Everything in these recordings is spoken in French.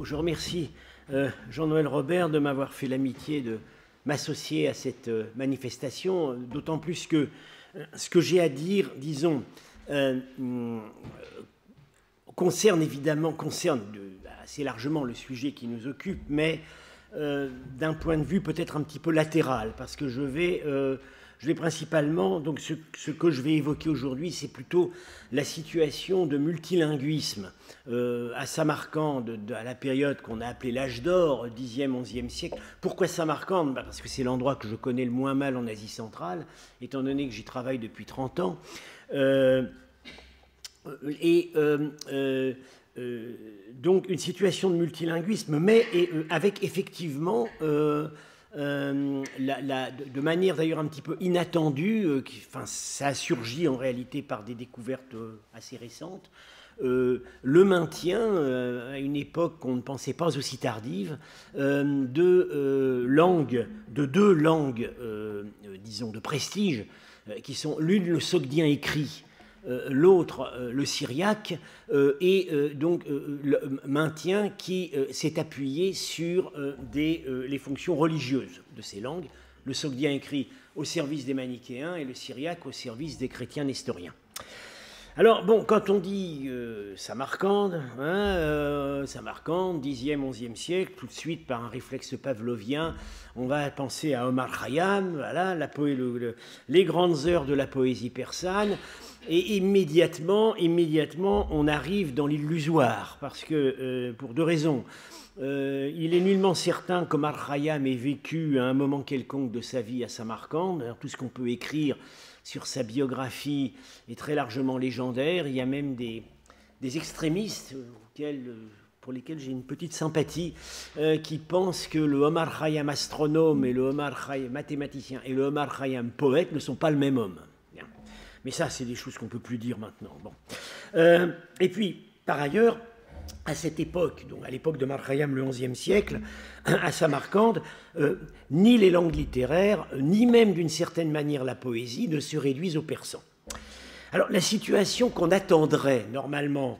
Je remercie Jean-Noël Robert de m'avoir fait l'amitié de m'associer à cette manifestation, d'autant plus que ce que j'ai à dire, disons, concerne assez largement le sujet qui nous occupe, mais d'un point de vue peut-être un petit peu latéral, parce que je vais principalement, donc ce que je vais évoquer aujourd'hui, c'est plutôt la situation de multilinguisme à Samarcande, à la période qu'on a appelée l'âge d'or, 10e, 11e siècle. Pourquoi Samarcande? Parce que c'est l'endroit que je connais le moins mal en Asie centrale, étant donné que j'y travaille depuis 30 ans. Donc une situation de multilinguisme, mais avec effectivement... de manière d'ailleurs un petit peu inattendue, ça a surgi en réalité par des découvertes assez récentes, le maintien, à une époque qu'on ne pensait pas aussi tardive, de deux langues, disons, de prestige, qui sont l'une le sogdien écrit, l'autre le syriaque, donc le maintien qui s'est appuyé sur les fonctions religieuses de ces langues, le sogdien écrit au service des manichéens et le syriaque au service des chrétiens nestoriens. Alors bon, quand on dit Samarcande, Samarcande, 10e, 11e siècle, tout de suite par un réflexe pavlovien, on va penser à Omar Khayyam, voilà, les grandes heures de la poésie persane. Et immédiatement, on arrive dans l'illusoire, parce que, pour deux raisons. Il est nullement certain qu'Omar Khayyam ait vécu à un moment quelconque de sa vie à Samarcande. Alors, tout ce qu'on peut écrire sur sa biographie est très largement légendaire. Il y a même des extrémistes pour lesquels j'ai une petite sympathie, qui pensent que le Omar Khayyam astronome et le Omar Khayyam mathématicien et le Omar Khayyam poète ne sont pas le même homme. Mais ça, c'est des choses qu'on ne peut plus dire maintenant. Bon. Et puis, par ailleurs, à cette époque, donc à l'époque de Omar Khayyam, le XIe siècle, à Samarcande, ni les langues littéraires, ni même d'une certaine manière la poésie, ne se réduisent au persan. Alors, la situation qu'on attendrait normalement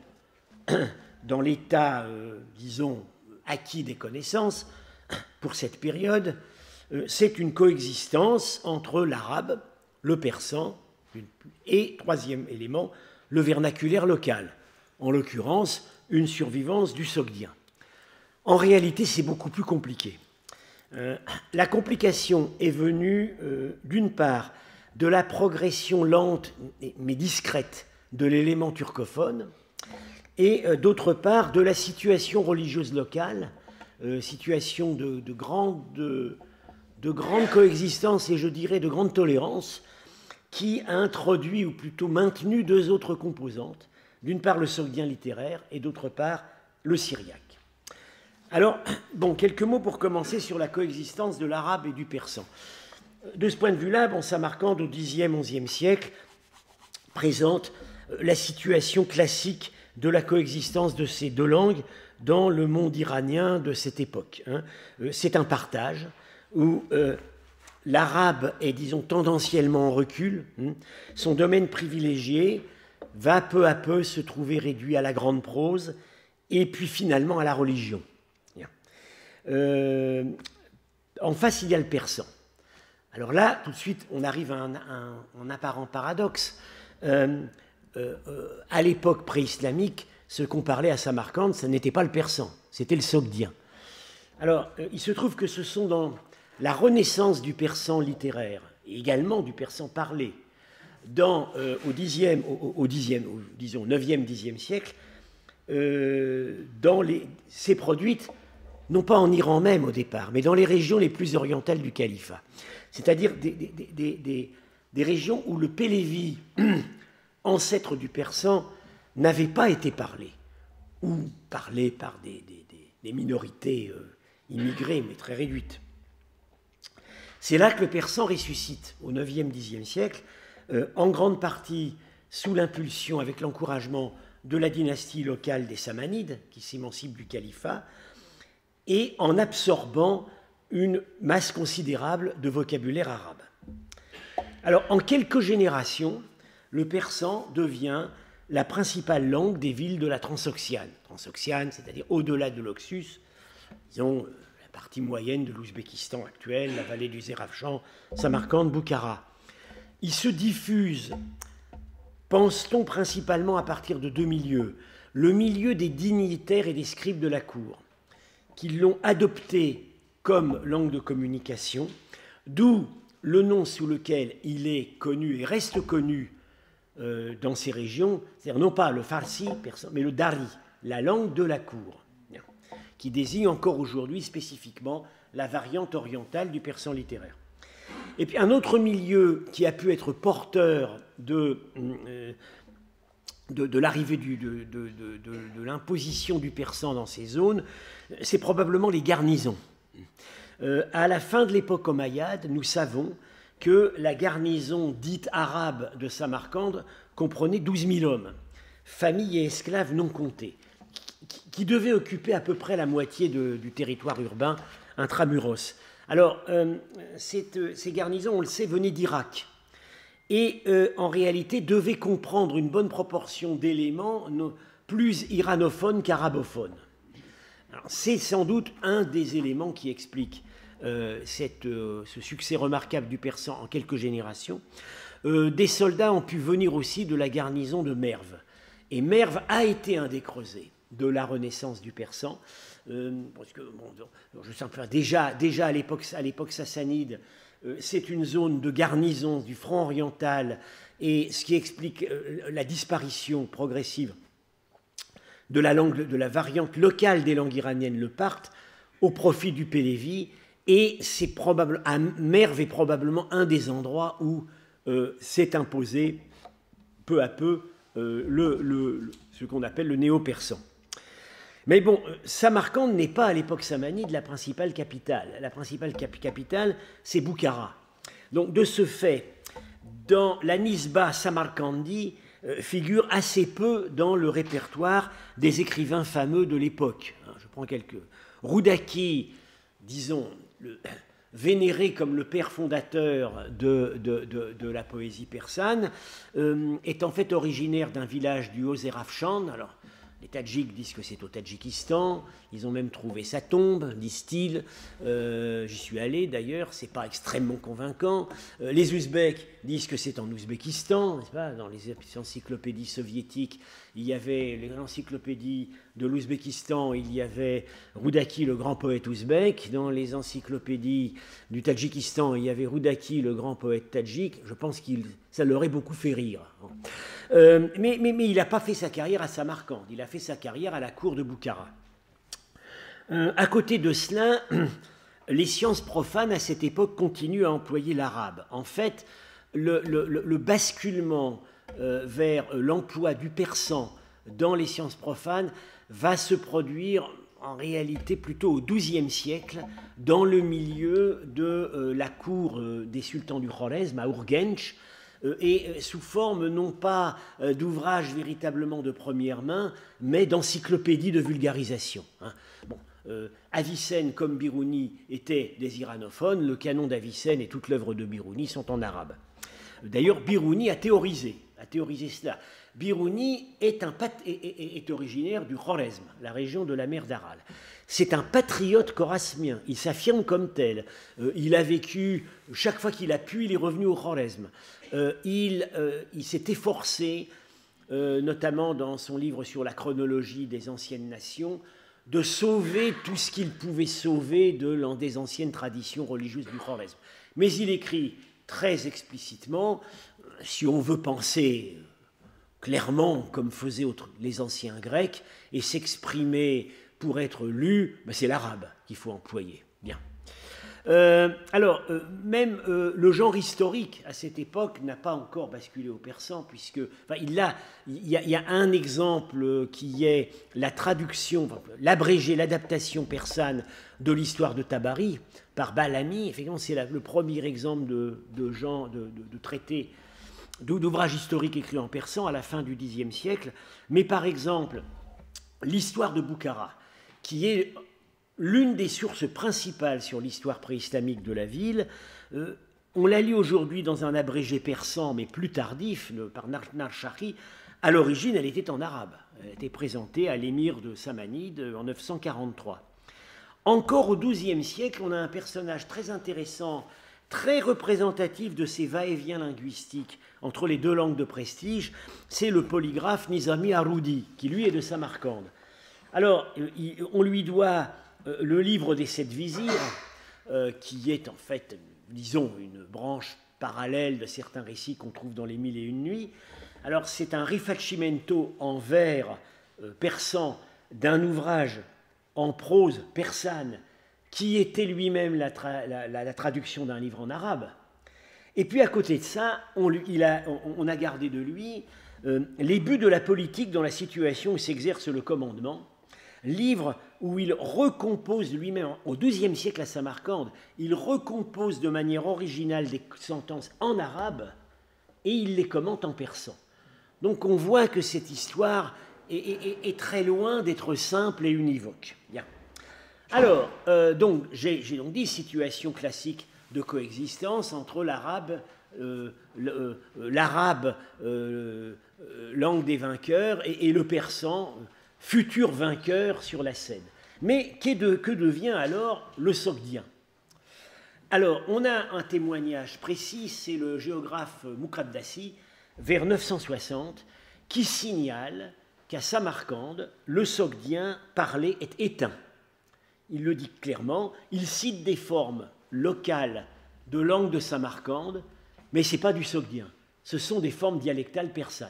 dans l'état, disons, acquis des connaissances, pour cette période, c'est une coexistence entre l'arabe, le persan, et, troisième élément, le vernaculaire local, en l'occurrence, une survivance du sogdien. En réalité, c'est beaucoup plus compliqué. La complication est venue, d'une part, de la progression lente mais discrète de l'élément turcophone, et d'autre part, de la situation religieuse locale, situation de grande coexistence et je dirais de grande tolérance, qui a introduit, ou plutôt maintenu, deux autres composantes, d'une part le sogdien littéraire et d'autre part le syriaque. Alors, bon, quelques mots pour commencer sur la coexistence de l'arabe et du persan. De ce point de vue-là, bon, Samarcande au Xe, XIe siècle présente la situation classique de la coexistence de ces deux langues dans le monde iranien de cette époque. C'est un partage où... l'arabe est, disons, tendanciellement en recul. Son domaine privilégié va peu à peu se trouver réduit à la grande prose et puis finalement à la religion. En face, il y a le persan. Alors là, tout de suite, on arrive à un apparent paradoxe. À l'époque pré-islamique, ce qu'on parlait à Samarcande, ce n'était pas le persan, c'était le sogdien. Alors, il se trouve que ce sont dans la renaissance du persan littéraire, et également du persan parlé, disons, au 9e, 10e siècle, s'est produite, non pas en Iran même au départ, mais dans les régions les plus orientales du califat. C'est-à-dire des régions où le pélévi, ancêtre du persan, n'avait pas été parlé, ou parlé par des minorités immigrées, mais très réduites. C'est là que le persan ressuscite, au 9e, 10e siècle, en grande partie sous l'impulsion, avec l'encouragement de la dynastie locale des Samanides, qui s'émancipe du califat, et en absorbant une masse considérable de vocabulaire arabe. Alors, en quelques générations, le persan devient la principale langue des villes de la Transoxiane. Transoxiane, c'est-à-dire au-delà de l'Oxus, disons la partie moyenne de l'Ouzbékistan actuel, la vallée du Zérafchan, Samarcande, Boukhara. Il se diffuse, pense-t-on, principalement à partir de deux milieux. Le milieu des dignitaires et des scribes de la cour, qui l'ont adopté comme langue de communication, d'où le nom sous lequel il est connu et reste connu dans ces régions, c'est-à-dire non pas le farsi, mais le dari, la langue de la cour, qui désigne encore aujourd'hui spécifiquement la variante orientale du persan littéraire. Et puis un autre milieu qui a pu être porteur de l'arrivée de l'imposition du persan dans ces zones, c'est probablement les garnisons. À la fin de l'époque omeyyade, nous savons que la garnison dite arabe de Samarcande comprenait 12 000 hommes, familles et esclaves non comptés, qui devaient occuper à peu près la moitié du territoire urbain intramuros. Alors, ces garnisons, on le sait, venaient d'Irak et en réalité devaient comprendre une bonne proportion d'éléments plus iranophones qu'arabophones. C'est sans doute un des éléments qui explique ce succès remarquable du persan en quelques générations. Des soldats ont pu venir aussi de la garnison de Merv. Et Merv a été un des creusets de la renaissance du persan. Parce que, bon, je sais pas, déjà à l'époque sassanide, c'est une zone de garnison du front oriental, et ce qui explique la disparition progressive de la langue, de la variante locale des langues iraniennes, le parthe, au profit du Pélévi, et c'est probable, Merv est probablement un des endroits où s'est imposé peu à peu ce qu'on appelle le néo-persan. Mais bon, Samarcande n'est pas à l'époque samanide la principale capitale. La principale capitale, c'est Boukhara. Donc de ce fait, dans la Nisba Samarcandi, figure assez peu dans le répertoire des écrivains fameux de l'époque. Je prends quelques. Roudaki, disons, vénéré comme le père fondateur de la poésie persane, est en fait originaire d'un village du Haut-Zérafchan. Alors, les Tadjiks disent que c'est au Tadjikistan, ils ont même trouvé sa tombe, disent-ils. J'y suis allé d'ailleurs, c'est pas extrêmement convaincant. Les Ouzbeks disent que c'est en Ouzbékistan, n'est-ce pas? Dans les encyclopédies soviétiques, il y avait l'encyclopédie de l'Ouzbékistan, il y avait Roudaki, le grand poète ouzbek. Dans les encyclopédies du Tadjikistan, il y avait Roudaki, le grand poète tadjik. Je pense que ça leur aurait beaucoup fait rire. Mais il n'a pas fait sa carrière à Samarcande, il a fait sa carrière à la cour de Boukhara. À côté de cela, les sciences profanes à cette époque continuent à employer l'arabe. En fait, le basculement vers l'emploi du persan dans les sciences profanes va se produire en réalité plutôt au XIIe siècle dans le milieu de la cour des sultans du Khorezm à Urgench, et sous forme non pas d'ouvrages véritablement de première main, mais d'encyclopédies de vulgarisation. Bon, Avicenne comme Biruni étaient des iranophones, le canon d'Avicenne et toute l'œuvre de Biruni sont en arabe. D'ailleurs, Biruni a théorisé cela. Biruni est originaire du Khorezm, la région de la mer d'Aral. C'est un patriote chorasmien, il s'affirme comme tel. Il a vécu, chaque fois qu'il a pu, il est revenu au Khorezm. Il s'est efforcé, notamment dans son livre sur la chronologie des anciennes nations, de sauver tout ce qu'il pouvait sauver des anciennes traditions religieuses du Khorezm. Mais il écrit très explicitement, si on veut penser clairement comme faisaient les anciens Grecs et s'exprimer pour être lu, c'est l'arabe qu'il faut employer. Bien. Même le genre historique à cette époque n'a pas encore basculé au persan, puisque il y a un exemple qui est la traduction, l'abrégé, l'adaptation persane de l'histoire de Tabari par Balami. Effectivement, c'est le premier exemple de traité, d'ouvrage historique écrit en persan à la fin du Xe siècle. Mais par exemple, l'histoire de Boukhara, qui est l'une des sources principales sur l'histoire préislamique de la ville, on la lit aujourd'hui dans un abrégé persan, mais plus tardif, par Narshahi, À l'origine, elle était en arabe. Elle était présentée à l'émir de Samanide en 943. Encore au XIIe siècle, on a un personnage très intéressant, très représentatif de ces va-et-vient linguistiques entre les deux langues de prestige. C'est le polygraphe Nizami Arudi, qui lui est de Samarcande. Alors, on lui doit le livre des 7 vizirs, qui est en fait, disons, une branche parallèle de certains récits qu'on trouve dans les 1001 nuits. Alors, c'est un rifacimento en vers persan d'un ouvrage en prose persane qui était lui-même la traduction d'un livre en arabe. Et puis, à côté de ça, on a gardé de lui les buts de la politique dans la situation où s'exerce le commandement, livre où il recompose lui-même, au XIIe siècle à Samarcande, il recompose de manière originale des sentences en arabe et il les commente en persan. Donc on voit que cette histoire est très loin d'être simple et univoque. Bien. Alors, j'ai donc dit situation classique de coexistence entre l'arabe, langue des vainqueurs, et le persan, futur vainqueur sur la scène. Mais que devient alors le sogdien? Alors, on a un témoignage précis, c'est le géographe Muqaddasi, vers 960, qui signale qu'à Samarcande, le sogdien parlé est éteint. Il le dit clairement, il cite des formes locales de langue de Samarcande, mais ce n'est pas du sogdien, ce sont des formes dialectales persanes.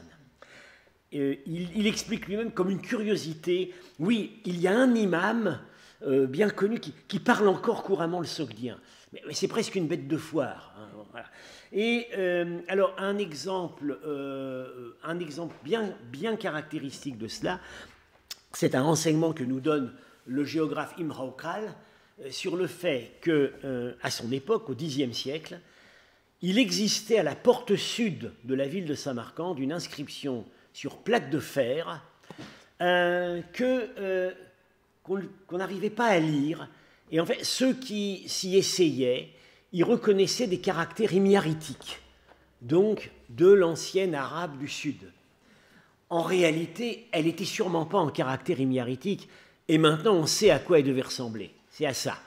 Il explique lui-même comme une curiosité, oui, il y a un imam bien connu qui parle encore couramment le sogdien, mais c'est presque une bête de foire. Hein, voilà. Et alors un exemple bien caractéristique de cela, c'est un renseignement que nous donne le géographe Imre Aukral sur le fait qu'à son époque, au Xe siècle, il existait à la porte sud de la ville de Samarcande une inscription sur plaque de fer qu'on n'arrivait pas à lire. Et en fait, ceux qui s'y essayaient, ils reconnaissaient des caractères himyaritiques, donc de l'ancien arabe du sud. En réalité, elle n'était sûrement pas en caractère himyaritique, et maintenant on sait à quoi elle devait ressembler. C'est à ça.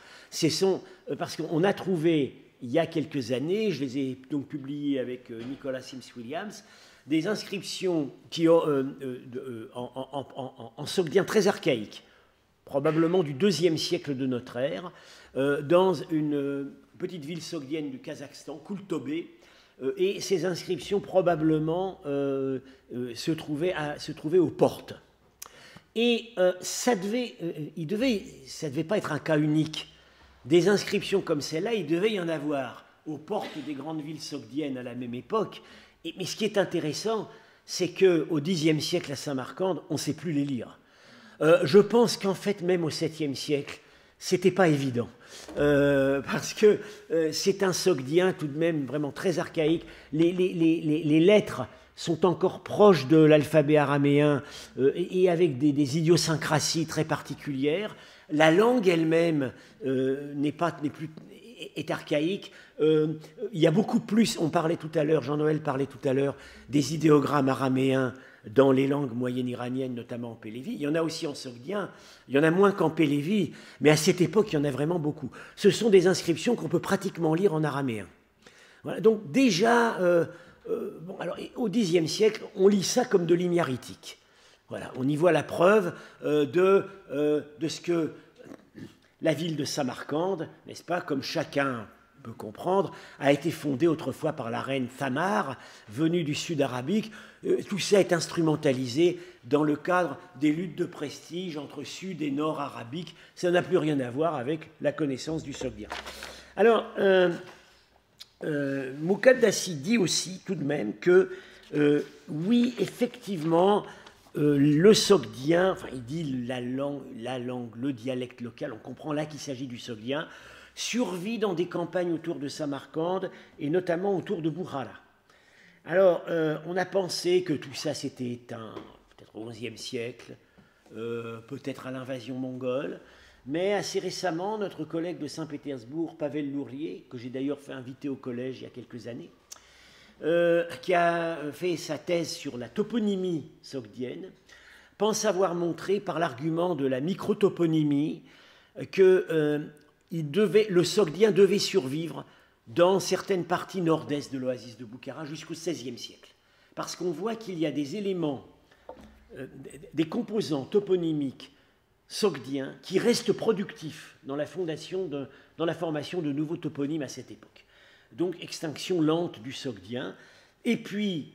Parce qu'on a trouvé, il y a quelques années, je les ai donc publiées avec Nicolas Sims-Williams, des inscriptions en sogdien très archaïque, probablement du IIe siècle de notre ère, dans une petite ville sogdienne du Kazakhstan, Kultobé, et ces inscriptions probablement se trouvaient aux portes. Et ça devait pas être un cas unique. Des inscriptions comme celle-là, il devait y en avoir aux portes des grandes villes sogdiennes à la même époque. Mais ce qui est intéressant, c'est qu'au Xe siècle à Samarcande, on ne sait plus les lire. Je pense qu'en fait, même au 7e siècle, c'était pas évident. Parce que c'est un sogdien tout de même vraiment très archaïque. Les lettres sont encore proches de l'alphabet araméen et avec des idiosyncrasies très particulières. La langue elle-même est archaïque. Il y a beaucoup plus, on parlait tout à l'heure, Jean-Noël parlait tout à l'heure, des idéogrammes araméens dans les langues moyennes iraniennes, notamment en Pélévi. Il y en a aussi en sogdien, il y en a moins qu'en Pélévi, mais à cette époque, il y en a vraiment beaucoup. Ce sont des inscriptions qu'on peut pratiquement lire en araméen. Voilà, donc déjà, alors, au Xe siècle, on lit ça comme de l'himyaritique. Voilà, on y voit la preuve de ce que la ville de Samarcande, n'est-ce pas, comme chacun peut comprendre, a été fondée autrefois par la reine Thamar, venue du sud arabique. Tout ça est instrumentalisé dans le cadre des luttes de prestige entre sud et nord arabique. Ça n'a plus rien à voir avec la connaissance du sogdien. Alors, Muqaddasi dit aussi tout de même que, oui, effectivement, le sogdien, enfin il dit la langue, le dialecte local, on comprend là qu'il s'agit du sogdien, survit dans des campagnes autour de Samarcande et notamment autour de Bukhara. Alors, on a pensé que tout ça s'était éteint, peut-être au XIe siècle, peut-être à l'invasion mongole, mais assez récemment, notre collègue de Saint-Pétersbourg, Pavel Lourlier, que j'ai d'ailleurs fait inviter au collège il y a quelques années, qui a fait sa thèse sur la toponymie sogdienne, pense avoir montré par l'argument de la microtoponymie que le sogdien devait survivre dans certaines parties nord-est de l'oasis de Boukhara jusqu'au XVIe siècle. Parce qu'on voit qu'il y a des éléments, des composants toponymiques sogdiens qui restent productifs dans la formation de nouveaux toponymes à cette époque. Donc extinction lente du sogdien. Et puis,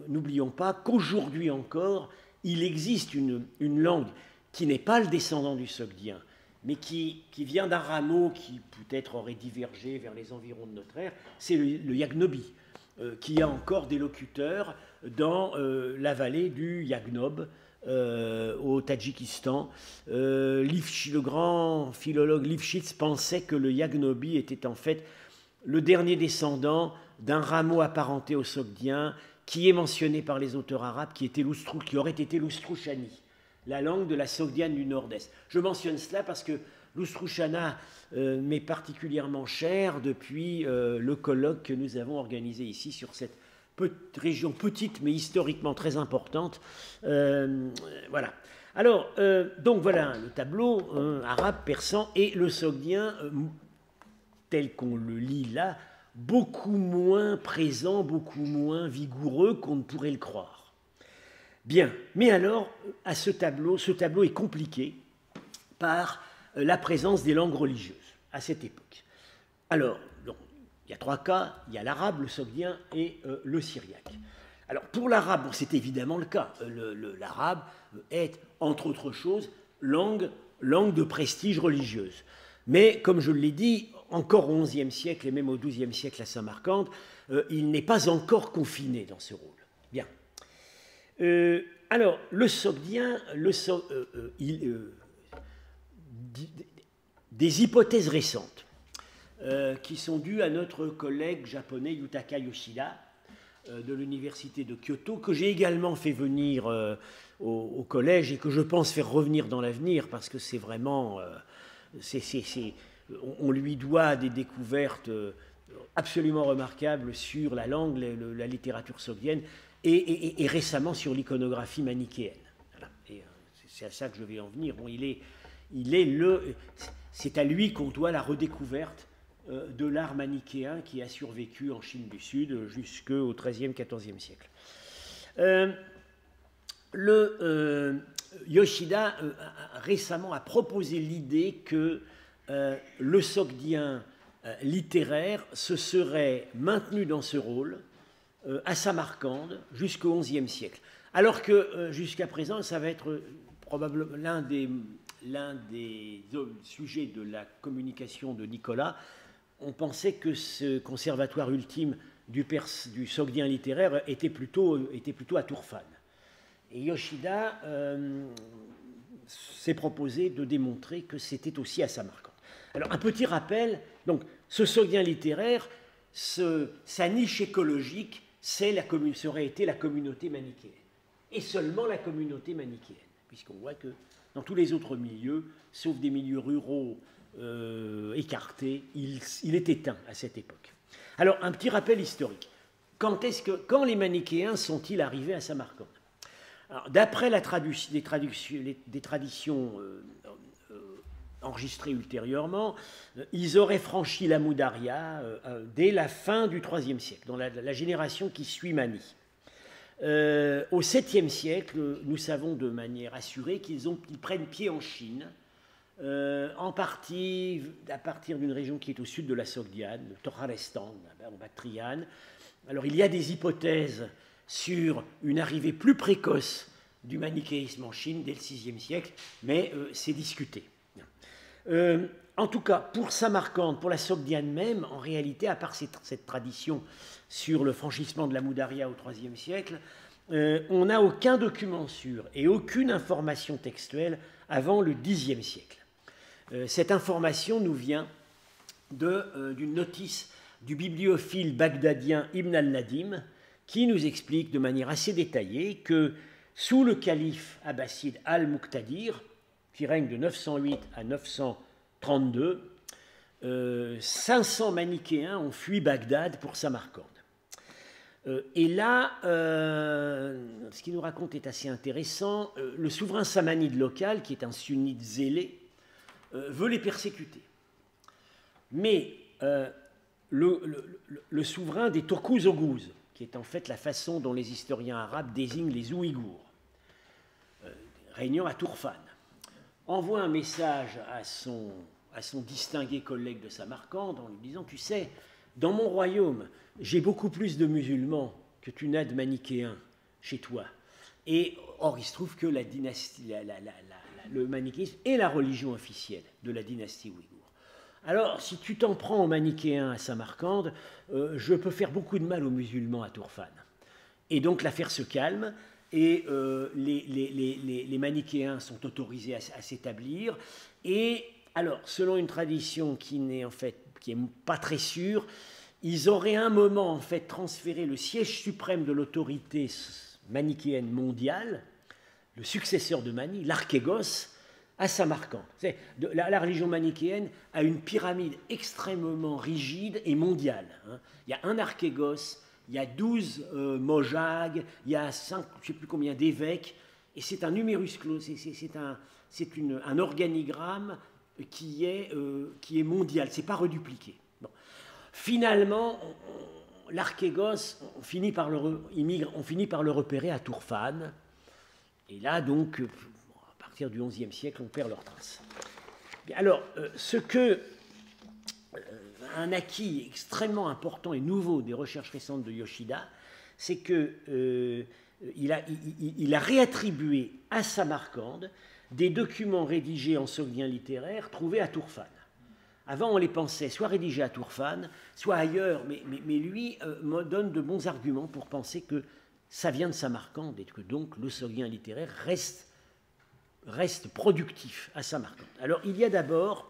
n'oublions pas qu'aujourd'hui encore, il existe une langue qui n'est pas le descendant du sogdien, mais qui vient d'un rameau qui peut-être aurait divergé vers les environs de notre ère, c'est le yagnobi, qui a encore des locuteurs dans la vallée du Yagnob, au Tadjikistan. Le grand philologue Lifshitz pensait que le yagnobi était en fait le dernier descendant d'un rameau apparenté au sogdien qui est mentionné par les auteurs arabes, qui aurait été l'Oustrouchani, la langue de la sogdiane du nord-est. Je mentionne cela parce que l'Oustrouchana m'est particulièrement cher depuis le colloque que nous avons organisé ici sur cette région petite mais historiquement très importante. Voilà. Alors, donc voilà le tableau arabe, persan et le sogdien tel qu'on le lit là, beaucoup moins présent, beaucoup moins vigoureux qu'on ne pourrait le croire. Bien, mais alors, à ce tableau est compliqué par la présence des langues religieuses à cette époque. Alors, donc, il y a trois cas, il y a l'arabe, le sogdien et le syriaque. Alors, pour l'arabe, bon, c'est évidemment le cas. L'arabe est, entre autres choses, langue de prestige religieuse. Mais, comme je l'ai dit, encore au XIe siècle et même au XIIe siècle à Samarcande, il n'est pas encore confiné dans ce rôle. Bien. Alors, le sogdien, des hypothèses récentes qui sont dues à notre collègue japonais Yutaka Yoshida de l'université de Kyoto, que j'ai également fait venir au collège et que je pense faire revenir dans l'avenir parce que c'est vraiment... on lui doit des découvertes absolument remarquables sur la langue, la littérature sogdienne et récemment sur l'iconographie manichéenne. Voilà. Et c'est à ça que je vais en venir. Bon, c'est à lui qu'on doit la redécouverte de l'art manichéen qui a survécu en Chine du Sud jusqu'au XIIIe, XIVe siècle. Yoshida récemment a proposé l'idée que le sogdien littéraire se serait maintenu dans ce rôle à Samarcande jusqu'au XIe siècle. Alors que jusqu'à présent, ça va être probablement l'un des sujets de la communication de Nicolas. On pensait que ce conservatoire ultime du sogdien littéraire était plutôt à Tourfane. Et Yoshida s'est proposé de démontrer que c'était aussi à Samarcande. Alors, un petit rappel, donc, ce sogdien littéraire, sa niche écologique, serait été la communauté manichéenne. Et seulement la communauté manichéenne, puisqu'on voit que dans tous les autres milieux, sauf des milieux ruraux écartés, il est éteint à cette époque. Alors, un petit rappel historique. Quand les manichéens sont-ils arrivés à Samarcande? D'après des traditions enregistrées ultérieurement, ils auraient franchi la Moudaria dès la fin du IIIe siècle, dans la génération qui suit Mani. Au VIIe siècle, nous savons de manière assurée qu'ils prennent pied en Chine, en partie à partir d'une région qui est au sud de la Sogdiane, le Torarestan, en Bactriane. Alors il y a des hypothèses sur une arrivée plus précoce du manichéisme en Chine dès le VIe siècle, mais c'est discuté. En tout cas, pour Samarcande, pour la Sogdiane même, en réalité, à part cette tradition sur le franchissement de la Moudaria au IIIe siècle, on n'a aucun document sûr et aucune information textuelle avant le Xe siècle. Cette information nous vient d'une notice du bibliophile bagdadien Ibn al-Nadim, qui nous explique de manière assez détaillée que sous le calife abbasside al-Muqtadir, qui règne de 908 à 932, 500 manichéens ont fui Bagdad pour Samarcande. Et là, ce qu'il nous raconte est assez intéressant. Le souverain samanide local, qui est un sunnite zélé, veut les persécuter. Mais le souverain des Turkouz Oghuz, qui est en fait la façon dont les historiens arabes désignent les Ouïghours, régnant à Tourfan, envoie un message à son distingué collègue de Samarcande en lui disant « Tu sais, dans mon royaume, j'ai beaucoup plus de musulmans que tu n'as de manichéens chez toi. » Et or, il se trouve que la dynastie, le manichéisme est la religion officielle de la dynastie ouïghour. Alors, si tu t'en prends aux manichéens à Samarcande, je peux faire beaucoup de mal aux musulmans à Tourfan. Et donc l'affaire se calme, et les manichéens sont autorisés à s'établir. Et alors, selon une tradition qui n'est pas très sûre, ils auraient un moment en fait transféré le siège suprême de l'autorité manichéenne mondiale, le successeur de Mani, l'Archégos, à Samarcande. La religion manichéenne a une pyramide extrêmement rigide et mondiale. Il y a un Archégos, il y a 12 mojags, il y a 5, je ne sais plus combien d'évêques, et c'est un numerus clausus, c'est un organigramme qui est mondial, ce n'est pas redupliqué. Bon. Finalement, l'Archégos, on finit par le repérer à Tourfan, et là donc, à partir du XIe siècle, on perd leurs traces. Alors, un acquis extrêmement important et nouveau des recherches récentes de Yoshida, c'est qu'il a réattribué à Samarcande des documents rédigés en sogdien littéraire trouvés à Tourfan. Avant, on les pensait soit rédigés à Tourfan, soit ailleurs, mais lui me donne de bons arguments pour penser que ça vient de Samarcande et que donc le sogdien littéraire reste productif à Samarcande. Alors, il y a d'abord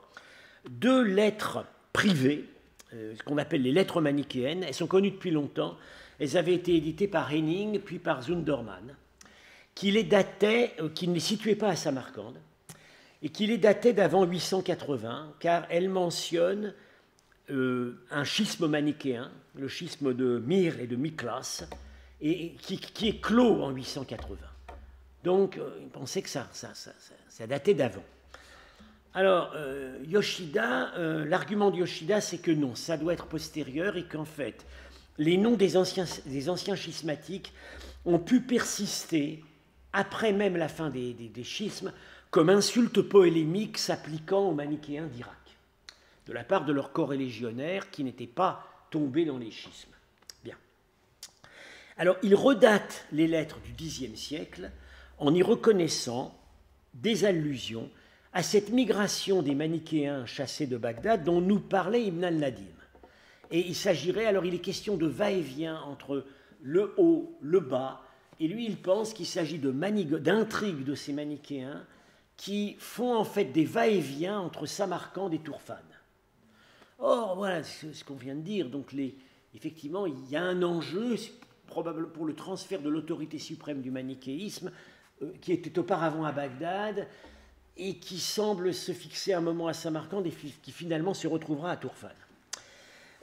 2 lettres privées, ce qu'on appelle les lettres manichéennes. Elles sont connues depuis longtemps. Elles avaient été éditées par Henning, puis par Zundermann, qui ne les situaient pas à Samarcande, et qui les dataient d'avant 880, car elles mentionnent un schisme manichéen, le schisme de Mir et de Miklas, et qui est clos en 880. Donc, il pensait que ça datait d'avant. Alors, Yoshida, l'argument de Yoshida, c'est que non, ça doit être postérieur et qu'en fait, les noms des anciens schismatiques ont pu persister après même la fin des schismes comme insultes polémiques s'appliquant aux manichéens d'Irak, de la part de leurs corélégionnaires qui n'étaient pas tombés dans les schismes. Bien. Alors, il redate les lettres du Xe siècle en y reconnaissant des allusions à cette migration des manichéens chassés de Bagdad dont nous parlait Ibn al-Nadim. Et il s'agirait, alors il est question de va-et-vient entre le haut, le bas, et lui il pense qu'il s'agit d'intrigues de ces manichéens qui font en fait des va-et-vient entre Samarcande et Tourfan. Or, voilà ce qu'on vient de dire, donc effectivement il y a un enjeu probablement pour le transfert de l'autorité suprême du manichéisme qui était auparavant à Bagdad, et qui semble se fixer un moment à Samarcande et qui finalement se retrouvera à Tourfan.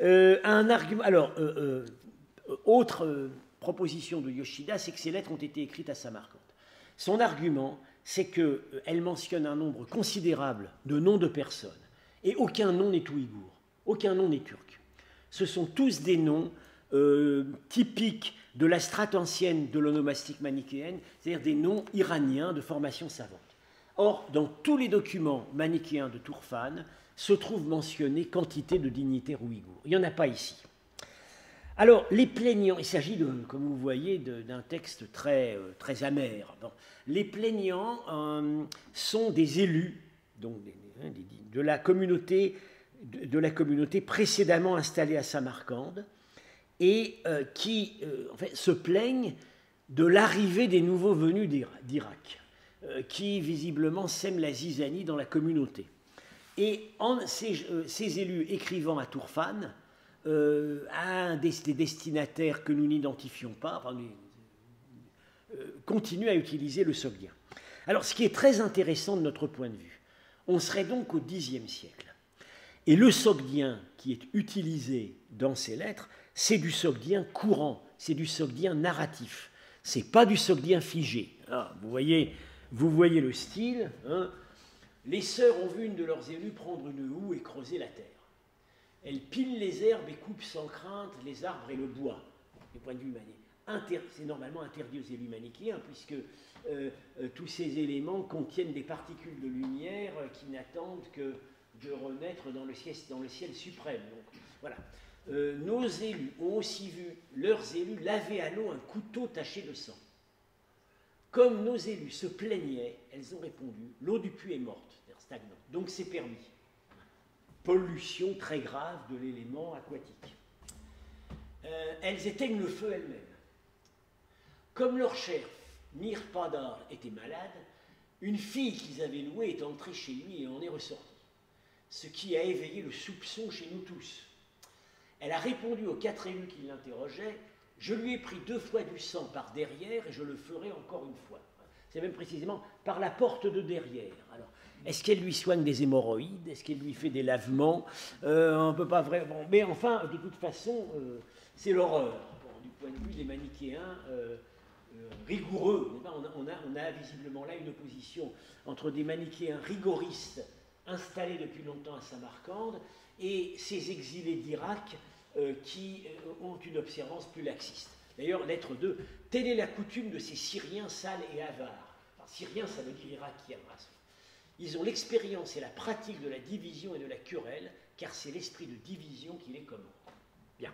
Un argument, alors, autre proposition de Yoshida, c'est que ces lettres ont été écrites à Samarcande. Son argument, c'est qu'elles mentionnent un nombre considérable de noms de personnes, et aucun nom n'est ouïghour, aucun nom n'est turc. Ce sont tous des noms typiques de la strate ancienne de l'onomastique manichéenne, c'est-à-dire des noms iraniens de formation savante. Or, dans tous les documents manichéens de Tourfan se trouve mentionné quantité de dignitaires ouïghours. Il n'y en a pas ici. Alors, les plaignants, il s'agit, comme vous voyez, d'un texte très amer. Bon. Les plaignants sont des élus donc de la communauté précédemment installée à Samarcande et qui en fait, se plaignent de l'arrivée des nouveaux venus d'Irak, qui visiblement sèment la zizanie dans la communauté. Et ces élus écrivant à Tourfan, à des destinataires que nous n'identifions pas, continuent à utiliser le sogdien. Alors, ce qui est très intéressant de notre point de vue, on serait donc au Xe siècle. Et le sogdien qui est utilisé dans ces lettres, c'est du sogdien courant, c'est du sogdien narratif. Ce n'est pas du sogdien figé. Alors, vous voyez le style. Hein. Les sœurs ont vu une de leurs élus prendre une houe et creuser la terre. Elle pile les herbes et coupe sans crainte les arbres et le bois. Du point de vue manichéen, c'est normalement interdit aux élus manichéens, puisque tous ces éléments contiennent des particules de lumière qui n'attendent que de renaître dans le ciel suprême. Donc, voilà. Nos élus ont aussi vu leurs élus laver à l'eau un couteau taché de sang. Comme nos élus se plaignaient, elles ont répondu, l'eau du puits est morte, c'est-à-dire stagnante, donc c'est permis. Pollution très grave de l'élément aquatique. Elles éteignent le feu elles-mêmes. Comme leur chef, Mirpadar, était malade, une fille qu'ils avaient louée est entrée chez lui et en est ressortie, ce qui a éveillé le soupçon chez nous tous. Elle a répondu aux 4 élus qui l'interrogeaient, « Je lui ai pris 2 fois du sang par derrière et je le ferai encore une fois. » C'est même précisément par la porte de derrière. Alors, est-ce qu'elle lui soigne des hémorroïdes? Est-ce qu'elle lui fait des lavements? On ne peut pas vraiment... Mais enfin, de toute façon, c'est l'horreur. Bon, du point de vue des manichéens rigoureux, on a visiblement là une opposition entre des manichéens rigoristes installés depuis longtemps à Samarcande et ces exilés d'Irak qui ont une observance plus laxiste. D'ailleurs, lettre 2, « Telle est la coutume de ces Syriens sales et avares. » Alors, Syriens, ça veut dire Irakiens. Ils ont l'expérience et la pratique de la division et de la querelle, car c'est l'esprit de division qui les commande. Bien.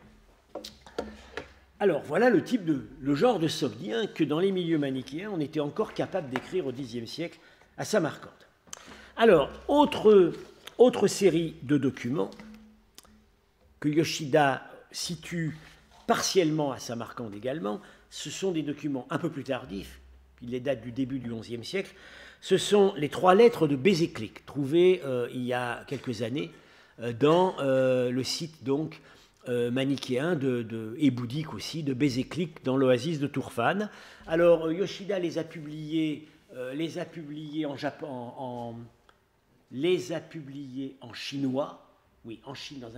Alors, voilà le genre de sogdien que dans les milieux manichéens, on était encore capable d'écrire au Xe siècle à Samarcande. Alors, autre série de documents que Yoshida situe partiellement à Samarcande également, ce sont des documents un peu plus tardifs, ils les datent du début du XIe siècle, ce sont les 3 lettres de Bézéclic, trouvées il y a quelques années dans le site donc manichéen et bouddhique aussi de Bézéclic dans l'oasis de Turfan. Alors Yoshida les a publiés en Japon, les a publiés en chinois, oui, en chinois,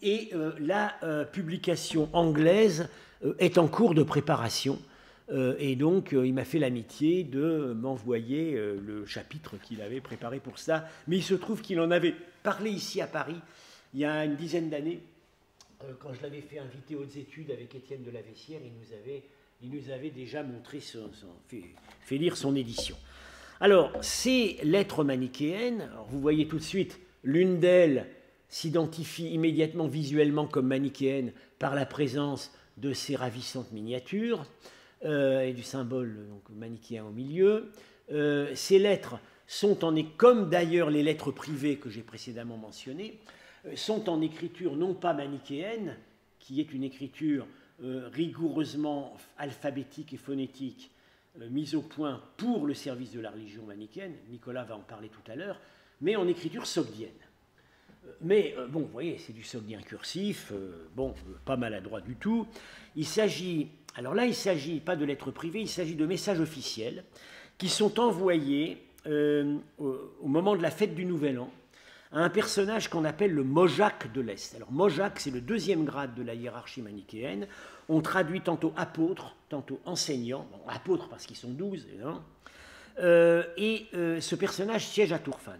et la publication anglaise est en cours de préparation, et donc il m'a fait l'amitié de m'envoyer le chapitre qu'il avait préparé pour ça, mais il se trouve qu'il en avait parlé ici à Paris il y a une dizaine d'années, quand je l'avais fait inviter aux études avec Étienne de la Vessière, il nous avait déjà montré fait lire son édition. Alors, ces lettres manichéennes, alors vous voyez tout de suite, l'une d'elles s'identifie immédiatement visuellement comme manichéenne par la présence de ces ravissantes miniatures et du symbole donc, manichéen au milieu. Ces lettres sont comme d'ailleurs les lettres privées que j'ai précédemment mentionnées, sont en écriture non pas manichéenne, qui est une écriture rigoureusement alphabétique et phonétique, mise au point pour le service de la religion manichéenne, Nicolas va en parler tout à l'heure, mais en écriture sogdienne. Mais bon, vous voyez, c'est du sogdien cursif, bon, pas maladroit du tout. Il s'agit pas de lettres privées, il s'agit de messages officiels qui sont envoyés au moment de la fête du Nouvel An à un personnage qu'on appelle le Mojak de l'Est. Alors Mojak, c'est le 2e grade de la hiérarchie manichéenne. On traduit tantôt apôtre, tantôt enseignant. Bon, apôtre parce qu'ils sont 12, évidemment. Ce personnage siège à Turfan.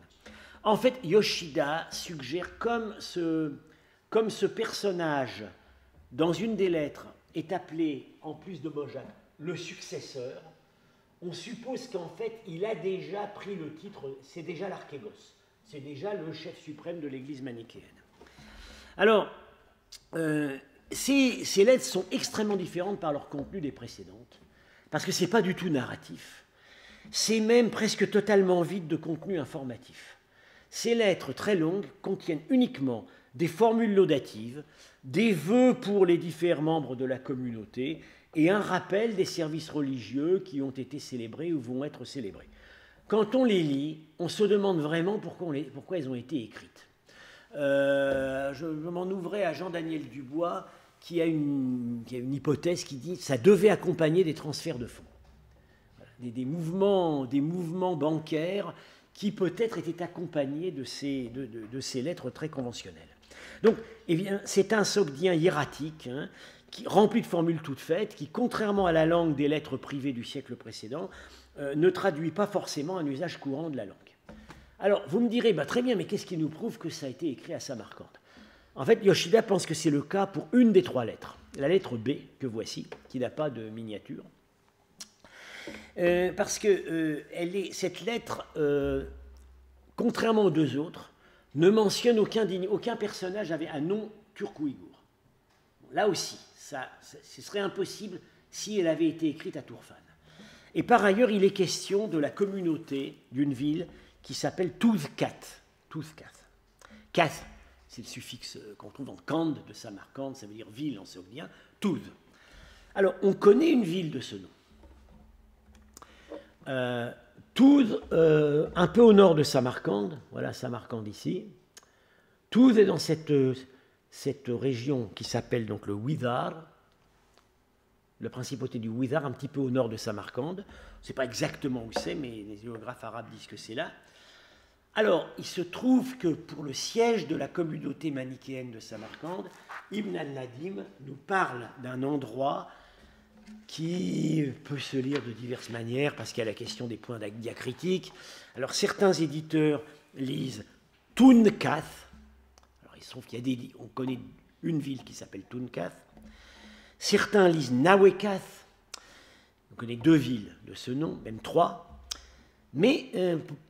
En fait, Yoshida suggère comme ce personnage, dans une des lettres, est appelé, en plus de Mojak, le successeur, on suppose qu'en fait, il a déjà pris le titre, c'est déjà l'archégos. C'est déjà le chef suprême de l'Église manichéenne. Alors, ces lettres sont extrêmement différentes par leur contenu des précédentes, parce que ce n'est pas du tout narratif. C'est même presque totalement vide de contenu informatif. Ces lettres très longues contiennent uniquement des formules laudatives, des vœux pour les différents membres de la communauté et un rappel des services religieux qui ont été célébrés ou vont être célébrés. Quand on les lit, on se demande vraiment pourquoi elles ont été écrites. Je m'en ouvrais à Jean-Daniel Dubois, qui a une hypothèse qui dit que ça devait accompagner des transferts de fonds. Voilà, des mouvements bancaires qui peut-être était accompagné de ces lettres très conventionnelles. Donc, eh bien, c'est un sogdien hiératique, hein, rempli de formules toutes faites, qui, contrairement à la langue des lettres privées du siècle précédent, ne traduit pas forcément un usage courant de la langue. Alors, vous me direz, bah, très bien, mais qu'est-ce qui nous prouve que ça a été écrit à Samarcande? En fait, Yoshida pense que c'est le cas pour une des 3 lettres, la lettre B, que voici, qui n'a pas de miniature. Parce que cette lettre, contrairement aux 2 autres, ne mentionne aucun personnage avec un nom turco-ouïghour. Là aussi, ce serait impossible si elle avait été écrite à Turfan. Et par ailleurs, il est question de la communauté d'une ville qui s'appelle Tuzkat. Kath, c'est le suffixe qu'on trouve dans Kand de Samarcande, ça veut dire ville en sogdien, Tuz. Alors, on connaît une ville de ce nom. Tuz, un peu au nord de Samarcande, voilà Samarcande ici. Tuz est dans cette région qui s'appelle donc le Ouidar, la principauté du Ouidar, un petit peu au nord de Samarcande. On ne sait pas exactement où c'est, mais les géographes arabes disent que c'est là. Alors, il se trouve que pour le siège de la communauté manichéenne de Samarcande, Ibn al-Nadim nous parle d'un endroit qui peut se lire de diverses manières, parce qu'il y a la question des points diacritiques. Alors, certains éditeurs lisent Tunkath. Alors, il se trouve on connaît une ville qui s'appelle Tunkath. Certains lisent Nawekath. On connaît 2 villes de ce nom, même 3. Mais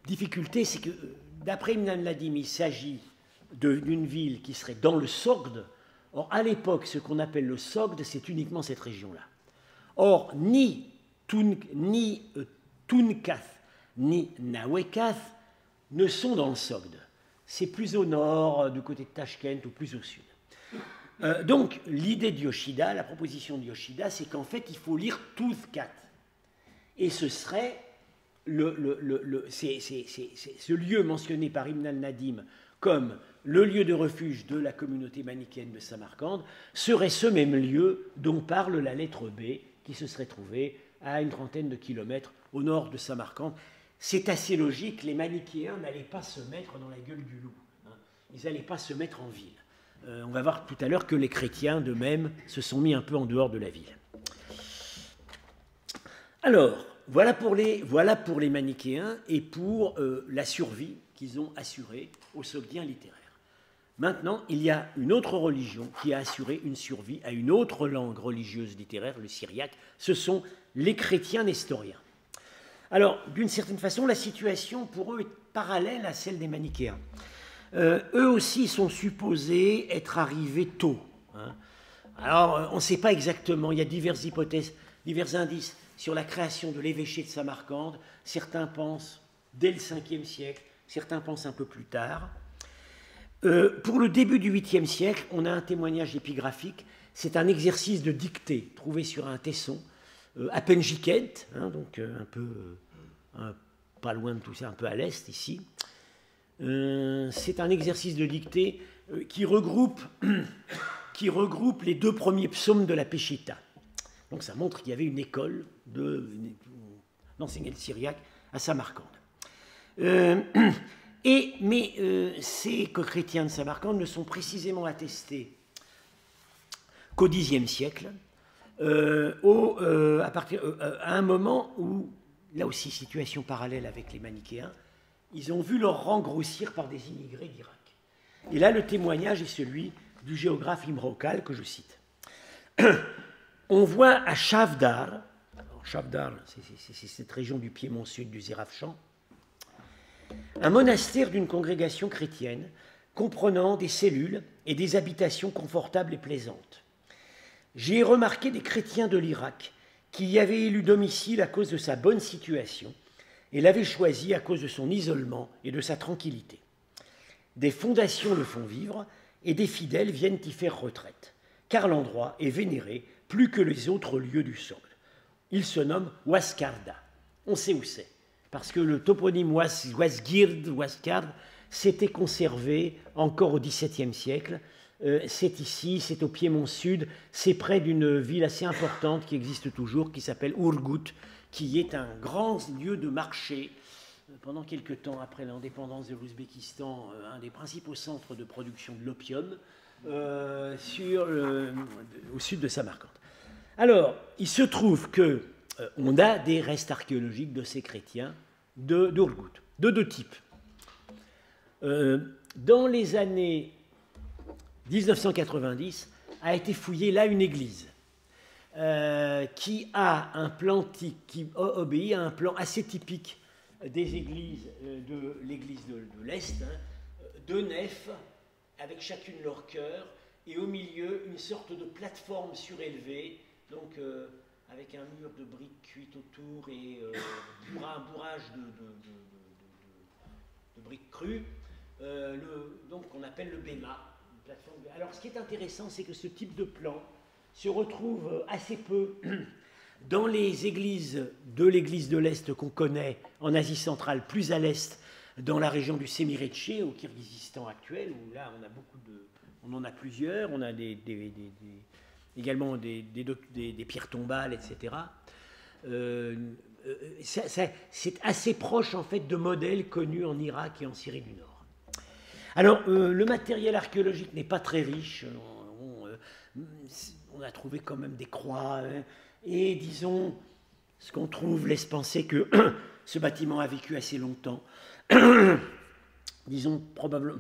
difficulté, c'est que d'après Ibn al-Nadim, il s'agit d'une ville qui serait dans le Sogd. Or, à l'époque, ce qu'on appelle le Sogd, c'est uniquement cette région-là. Or, ni Tunkath, ni Nawekath ne sont dans le Sogd. C'est plus au nord, du côté de Tashkent, ou plus au sud. Donc, l'idée de Yoshida, la proposition de Yoshida, c'est qu'en fait, il faut lire Tuzkat. Et ce serait ce lieu mentionné par Ibn al-Nadim comme le lieu de refuge de la communauté manichéenne de Samarcande serait ce même lieu dont parle la lettre B, qui se serait trouvée à une trentaine de kilomètres au nord de Samarcande. C'est assez logique, les manichéens n'allaient pas se mettre dans la gueule du loup, hein. Ils n'allaient pas se mettre en ville. On va voir tout à l'heure que les chrétiens d'eux-mêmes se sont mis un peu en dehors de la ville. Alors, voilà pour les manichéens et pour la survie qu'ils ont assurée aux sogdiens littéraires. Maintenant, il y a une autre religion qui a assuré une survie à une autre langue religieuse littéraire, le syriaque. Ce sont les chrétiens nestoriens. Alors, d'une certaine façon, la situation pour eux est parallèle à celle des manichéens. Eux aussi sont supposés être arrivés tôt, hein. Alors, on ne sait pas exactement, il y a diverses hypothèses, divers indices sur la création de l'évêché de Samarcande. Certains pensent dès le 5e siècle, certains pensent un peu plus tard. Pour le début du 8e siècle, on a un témoignage épigraphique. C'est un exercice de dictée trouvé sur un tesson à Penjiket, hein, donc un peu pas loin de tout ça, un peu à l'est ici. C'est un exercice de dictée qui regroupe les 2 premiers psaumes de la Peshitta. Donc ça montre qu'il y avait une école d'enseigner le syriaque à Samarcande. Mais ces chrétiens de Samarcande ne sont précisément attestés qu'au Xe siècle, à un moment où, là aussi situation parallèle avec les manichéens, ils ont vu leur rang grossir par des immigrés d'Irak. Et là, le témoignage est celui du géographe Imrokal que je cite. On voit à Shavdar, Shavdar, c'est cette région du Piémont sud du Zérafchan, un monastère d'une congrégation chrétienne comprenant des cellules et des habitations confortables et plaisantes. J'ai remarqué des chrétiens de l'Irak qui y avaient élu domicile à cause de sa bonne situation et l'avaient choisi à cause de son isolement et de sa tranquillité. Des fondations le font vivre et des fidèles viennent y faire retraite, car l'endroit est vénéré plus que les autres lieux du Sogd. Il se nomme Ouaskarda. On sait où c'est, parce que le toponyme Ouaskard, s'était conservé encore au XVIIe siècle. C'est ici, c'est au Piémont sud, c'est près d'une ville assez importante qui existe toujours, qui s'appelle Urgut, qui est un grand lieu de marché pendant quelque temps après l'indépendance de l'Ouzbékistan, un des principaux centres de production de l'opium au sud de Samarcande. Alors, il se trouve que on a des restes archéologiques de ces chrétiens d'Urgut, de deux types. Dans les années 1990, a été fouillée là une église qui a un plan qui obéit à un plan assez typique des églises de l'église de l'Est, deux nefs avec chacune leur chœur et au milieu une sorte de plateforme surélevée, donc avec un mur de briques cuites autour et un bourrage de briques crues, donc qu'on appelle le béma. Alors ce qui est intéressant, c'est que ce type de plan se retrouve assez peu dans les églises de l'église de l'Est qu'on connaît en Asie centrale, plus à l'Est, dans la région du Sémiretché, au Kirghizistan actuel, où là on en a plusieurs, on a également des pierres tombales, etc. C'est assez proche en fait de modèles connus en Irak et en Syrie du Nord. Alors, le matériel archéologique n'est pas très riche. On a trouvé quand même des croix. Et disons, ce qu'on trouve laisse penser que ce bâtiment a vécu assez longtemps. Disons, probablement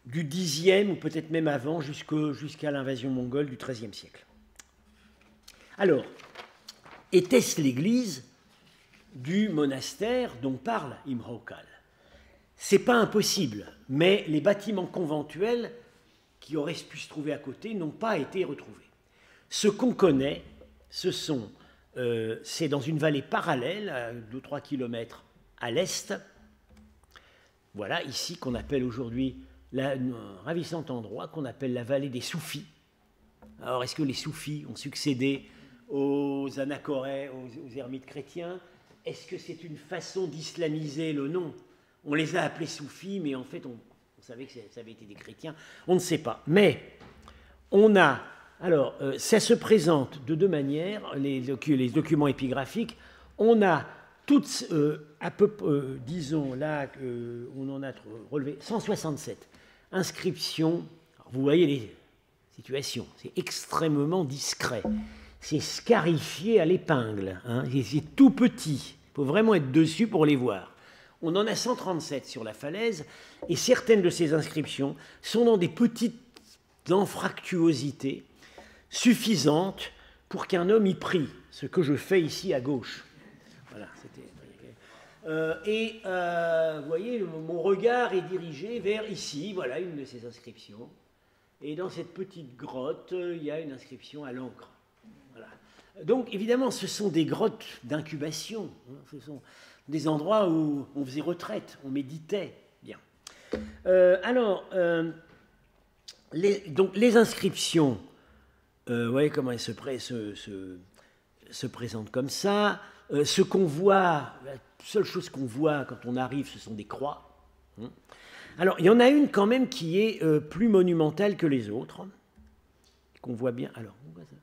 du Xe ou peut-être même avant, jusqu'à l'invasion mongole du XIIIe siècle. Alors, était-ce l'église du monastère dont parle Imre Ocal? C'est pas impossible, mais les bâtiments conventuels qui auraient pu se trouver à côté n'ont pas été retrouvés. Ce qu'on connaît, c'est dans une vallée parallèle, à 2-3 km à l'est, voilà, ici, qu'on appelle aujourd'hui un ravissant endroit, qu'on appelle la vallée des Soufis. Alors, est-ce que les Soufis ont succédé aux anachorais, aux ermites chrétiens? Est-ce que c'est une façon d'islamiser le nom? On les a appelés soufis, mais en fait, on savait que ça avait été des chrétiens. On ne sait pas. Mais on a... Alors, ça se présente de deux manières, les documents épigraphiques. On a toutes, disons, là, on en a relevé 167 inscriptions. Alors, vous voyez les situations. C'est extrêmement discret. C'est scarifié à l'épingle. Hein. C'est tout petit. Il faut vraiment être dessus pour les voir. On en a 137 sur la falaise, et certaines de ces inscriptions sont dans des petites anfractuosités suffisantes pour qu'un homme y prie, ce que je fais ici à gauche. Voilà, vous voyez, mon regard est dirigé vers ici, voilà une de ces inscriptions. Et dans cette petite grotte, il y a une inscription à l'encre. Voilà. Donc, évidemment, ce sont des grottes d'incubation. Hein, ce sont des endroits où on faisait retraite, on méditait. Bien. Donc les inscriptions, vous voyez comment elles se présentent comme ça. Ce qu'on voit, la seule chose qu'on voit quand on arrive, ce sont des croix. Alors, il y en a une quand même qui est plus monumentale que les autres, qu'on voit bien. Alors, on voit ça.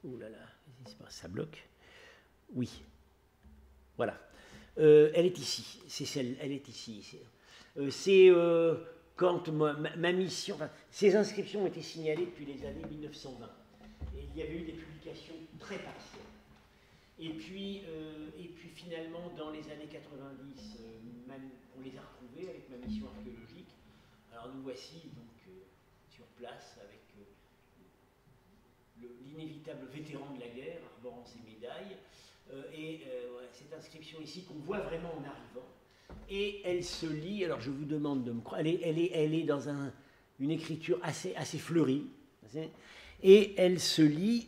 Oh là là, ça bloque. Oui. Voilà. Elle est ici, elle est ici. C'est quand ma mission, enfin, ces inscriptions ont été signalées depuis les années 1920. Et il y avait eu des publications très partielles. Et puis finalement, dans les années 90, on les a retrouvées avec ma mission archéologique. Alors nous voici donc sur place avec l'inévitable vétéran de la guerre, arborant ses médailles. Cette inscription ici qu'on voit vraiment en arrivant, et elle se lit, alors je vous demande de me croire, elle est dans une écriture assez fleurie, et elle se lit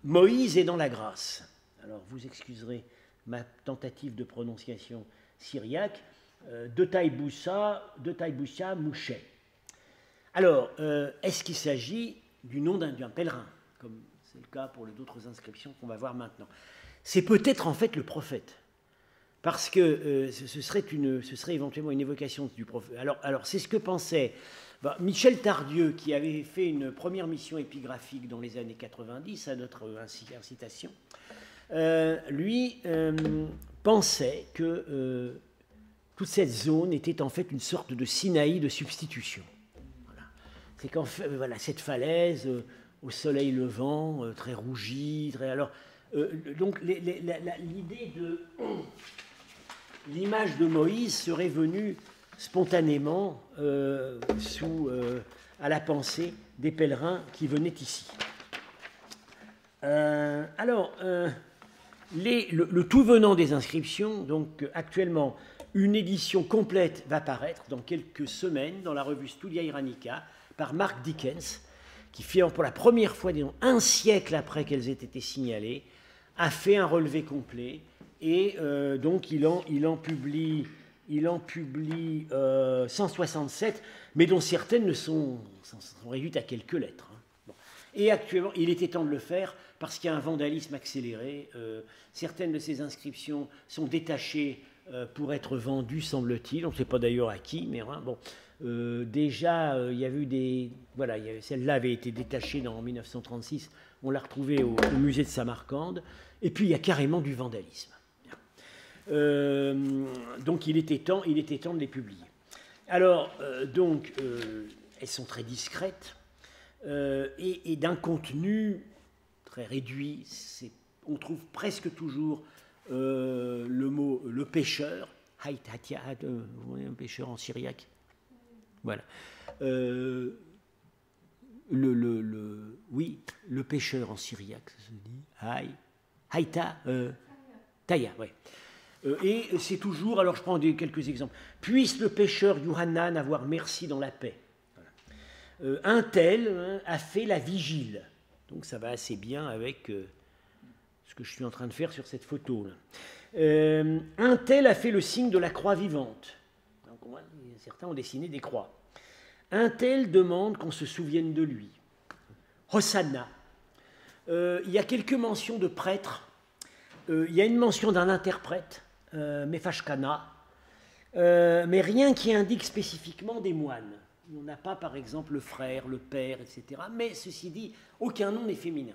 Moïse est dans la grâce. Alors vous excuserez ma tentative de prononciation syriaque, de Taïboussa Mouché. Alors, est-ce qu'il s'agit du nom d'un pèlerin, comme c'est le cas pour d'autres inscriptions qu'on va voir maintenant? C'est peut-être en fait le prophète, parce que ce serait éventuellement une évocation du prophète. Alors c'est ce que pensait Michel Tardieu, qui avait fait une première mission épigraphique dans les années 90, à notre incitation. Lui pensait que toute cette zone était en fait une sorte de Sinaï de substitution. Voilà. C'est qu'en fait, voilà, cette falaise au soleil levant, très rougie, très... Alors, donc l'idée de... L'image de Moïse serait venue spontanément à la pensée des pèlerins qui venaient ici. Le tout venant des inscriptions, donc actuellement, une édition complète va paraître dans quelques semaines dans la revue Studia Iranica par Mark Dickens, qui fait pour la première fois, disons, un siècle après qu'elles aient été signalées, a fait un relevé complet et donc il en publie 167, mais dont certaines sont réduites à quelques lettres. Bon. Et actuellement, il était temps de le faire parce qu'il y a un vandalisme accéléré. Certaines de ces inscriptions sont détachées pour être vendues, semble-t-il. On ne sait pas d'ailleurs à qui, mais bon. Déjà, il y a eu des... Voilà, celle-là avait été détachée en 1936. On l'a retrouvée au musée de Samarcande. Et puis, il y a carrément du vandalisme. Donc, il était temps de les publier. Alors, elles sont très discrètes et d'un contenu très réduit. On trouve presque toujours le mot le pêcheur, vous voyez un pêcheur en syriaque. Voilà. Oui, le pêcheur en syriaque, ça se dit. Haïta, Taya, oui. Et c'est toujours, alors je prends quelques exemples. Puisse le pêcheur Yohanan avoir merci dans la paix. Voilà. Un tel a fait la vigile. Donc ça va assez bien avec ce que je suis en train de faire sur cette photo. Un tel a fait le signe de la croix vivante. Donc, certains ont dessiné des croix. Un tel demande qu'on se souvienne de lui. Hosanna. Il y a quelques mentions de prêtres. Il y a une mention d'un interprète, Mefashkana, mais rien qui indique spécifiquement des moines. On n'a pas, par exemple, le frère, le père, etc. Mais ceci dit, aucun nom n'est féminin.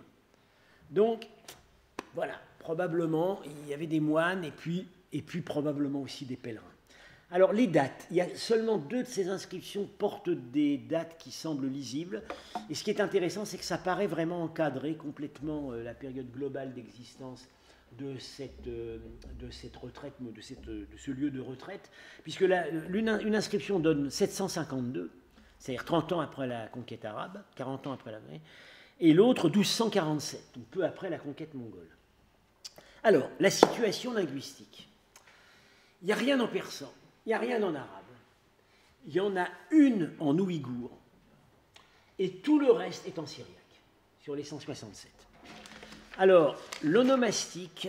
Donc, voilà, probablement, il y avait des moines et puis probablement aussi des pèlerins. Alors, les dates. Il y a seulement 2 de ces inscriptions portent des dates qui semblent lisibles. Et ce qui est intéressant, c'est que ça paraît vraiment encadrer complètement la période globale d'existence de cette retraite, de ce lieu de retraite, puisque une inscription donne 752, c'est-à-dire 30 ans après la conquête arabe, 40 ans après la guerre, et l'autre 1247, donc peu après la conquête mongole. Alors, la situation linguistique. Il n'y a rien en persan, il n'y a rien en arabe. Il y en a une en ouïghour, et tout le reste est en syriaque, sur les 167. Alors, l'onomastique,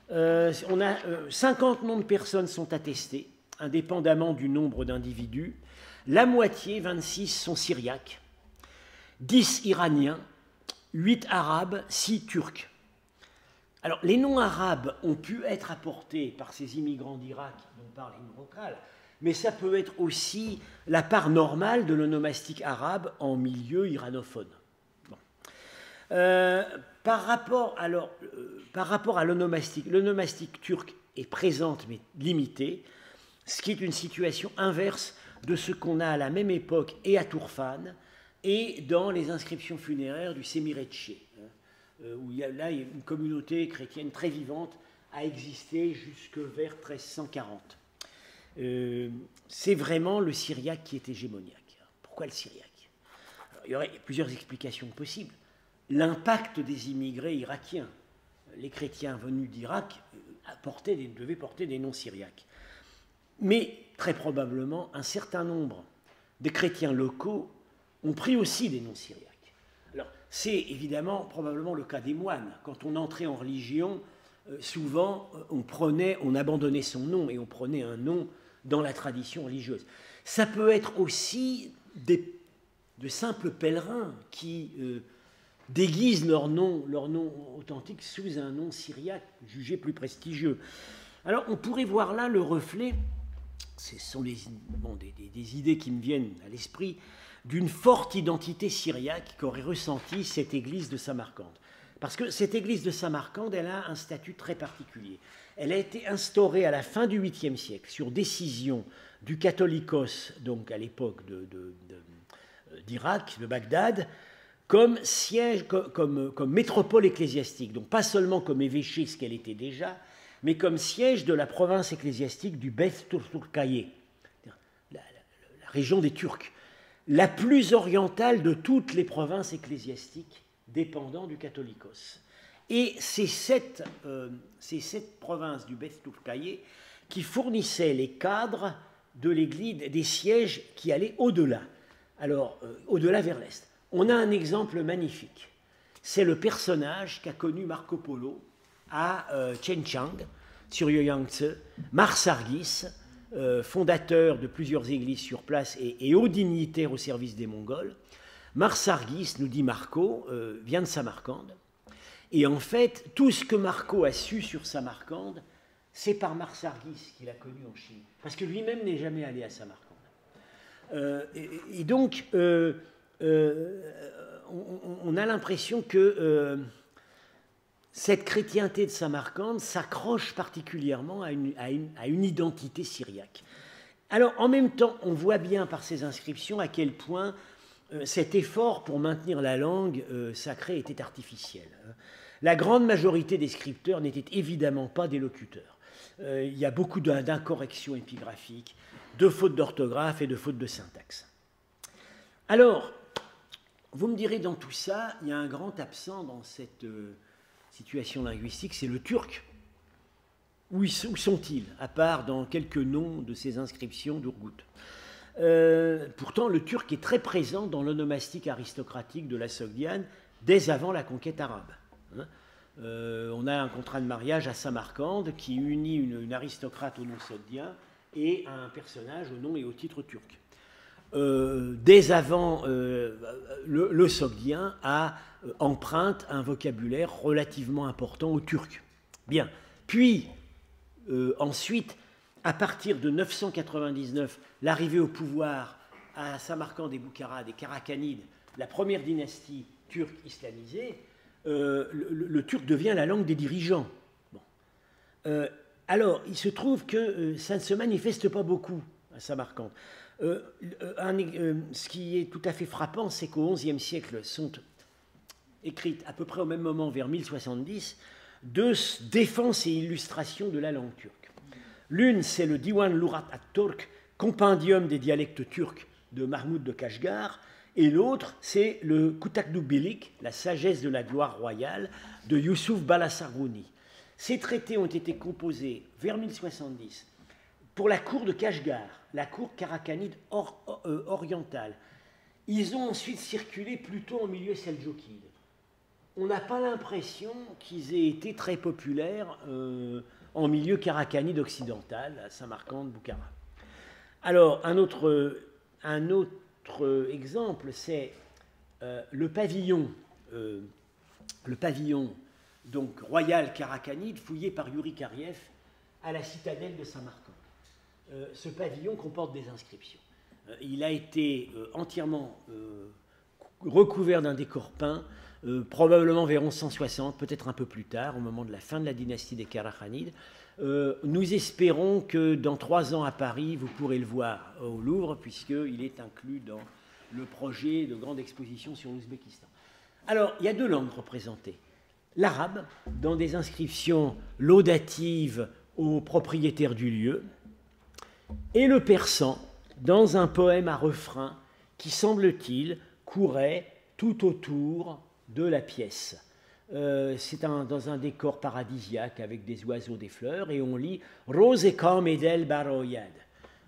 on a 50 noms de personnes sont attestés, indépendamment du nombre d'individus. La moitié, 26, sont syriaques, 10 iraniens, 8 arabes, 6 turcs. Alors, les noms arabes ont pu être apportés par ces immigrants d'Irak dont parle Ibn Rokal, mais ça peut être aussi la part normale de l'onomastique arabe en milieu iranophone. Bon. Par rapport à l'onomastique turque est présente mais limitée, ce qui est une situation inverse de ce qu'on a à la même époque et à Tourfane et dans les inscriptions funéraires du Semiretche, où il y a là une communauté chrétienne très vivante a existé jusque vers 1340. C'est vraiment le syriaque qui est hégémoniaque. Pourquoi le syriaque? Alors, il y aurait plusieurs explications possibles. L'impact des immigrés irakiens. Les chrétiens venus d'Irak devaient porter des noms syriaques. Mais très probablement, un certain nombre de chrétiens locaux ont pris aussi des noms syriaques. Alors, c'est évidemment probablement le cas des moines. Quand on entrait en religion, souvent on abandonnait son nom et on prenait un nom dans la tradition religieuse. Ça peut être aussi de simples pèlerins qui déguisent leur nom authentique sous un nom syriaque jugé plus prestigieux. Alors on pourrait voir là le reflet, ce sont des idées qui me viennent à l'esprit, d'une forte identité syriaque qu'aurait ressenti cette église de Samarcande. Parce que cette église de Samarcande, elle a un statut très particulier. Elle a été instaurée à la fin du 8e siècle, sur décision du Catholicos, donc à l'époque d'Irak, de Bagdad, comme siège, comme métropole ecclésiastique. Donc pas seulement comme évêché, ce qu'elle était déjà, mais comme siège de la province ecclésiastique du Beth Turkaye, la région des Turcs, la plus orientale de toutes les provinces ecclésiastiques dépendant du Catholicos. Et c'est cette province du Beth Turkaye qui fournissait les cadres de l'église, des sièges qui allaient au-delà. Alors, au-delà vers l'est. On a un exemple magnifique. C'est le personnage qu'a connu Marco Polo à Chengchang, sur Yangtze, Marsargis, fondateur de plusieurs églises sur place et haut dignitaire au service des Mongols. Marsargis, nous dit Marco, vient de Samarcande. Et en fait, tout ce que Marco a su sur Samarcande, c'est par Marsargis qu'il a connu en Chine. Parce que lui-même n'est jamais allé à Samarcande. Et donc, on a l'impression que cette chrétienté de Samarcande s'accroche particulièrement à une identité syriaque. Alors, en même temps, on voit bien par ces inscriptions à quel point cet effort pour maintenir la langue sacrée était artificiel. La grande majorité des scripteurs n'étaient évidemment pas des locuteurs. Il y a beaucoup d'incorrections épigraphiques, de fautes d'orthographe et de fautes de syntaxe. Alors, vous me direz, dans tout ça, il y a un grand absent dans cette situation linguistique, c'est le turc. Où sont-ils, à part dans quelques noms de ces inscriptions d'Urgut? Pourtant, le turc est très présent dans l'onomastique aristocratique de la Sogdiane dès avant la conquête arabe. On a un contrat de mariage à Samarcande qui unit une aristocrate au nom sogdien et un personnage au nom et au titre turc. Dès avant, le sogdien emprunte un vocabulaire relativement important au turc. Bien. Puis, ensuite, à partir de 999, l'arrivée au pouvoir à Samarcande et Boukhara des Karakhanides, la première dynastie turque islamisée, le turc devient la langue des dirigeants. Bon. Alors, il se trouve que ça ne se manifeste pas beaucoup à Samarcande. Ce qui est tout à fait frappant, c'est qu'au XIe siècle sont écrites à peu près au même moment, vers 1070, deux défenses et illustrations de la langue turque. L'une, c'est le Diwan Lugat at-Turk, compendium des dialectes turcs de Mahmoud de Kashgar, et l'autre, c'est le Kutakdu Bilik, la sagesse de la gloire royale, de Youssouf Balasargouni. Ces traités ont été composés vers 1070 pour la cour de Kashgar, la cour karakhanide orientale. Ils ont ensuite circulé plutôt en milieu seldjoukide. On n'a pas l'impression qu'ils aient été très populaires en milieu karakhanide occidental, à Samarcande, Boukhara. Alors, un autre exemple, c'est le pavillon donc, royal karakhanide fouillé par Yuri Kariev à la citadelle de Samarcande. Ce pavillon comporte des inscriptions. Il a été entièrement recouvert d'un décor peint, probablement vers 1160, peut-être un peu plus tard, au moment de la fin de la dynastie des Karakhanides. Nous espérons que dans 3 ans à Paris, vous pourrez le voir au Louvre, puisqu'il est inclus dans le projet de grande exposition sur l'Ouzbékistan. Alors, il y a 2 langues représentées. L'arabe, dans des inscriptions laudatives aux propriétaires du lieu, et le persan, dans un poème à refrain qui, semble-t-il, courait tout autour de la pièce. C'est dans un décor paradisiaque avec des oiseaux, des fleurs, et on lit « Rose et kam edel baroyad ».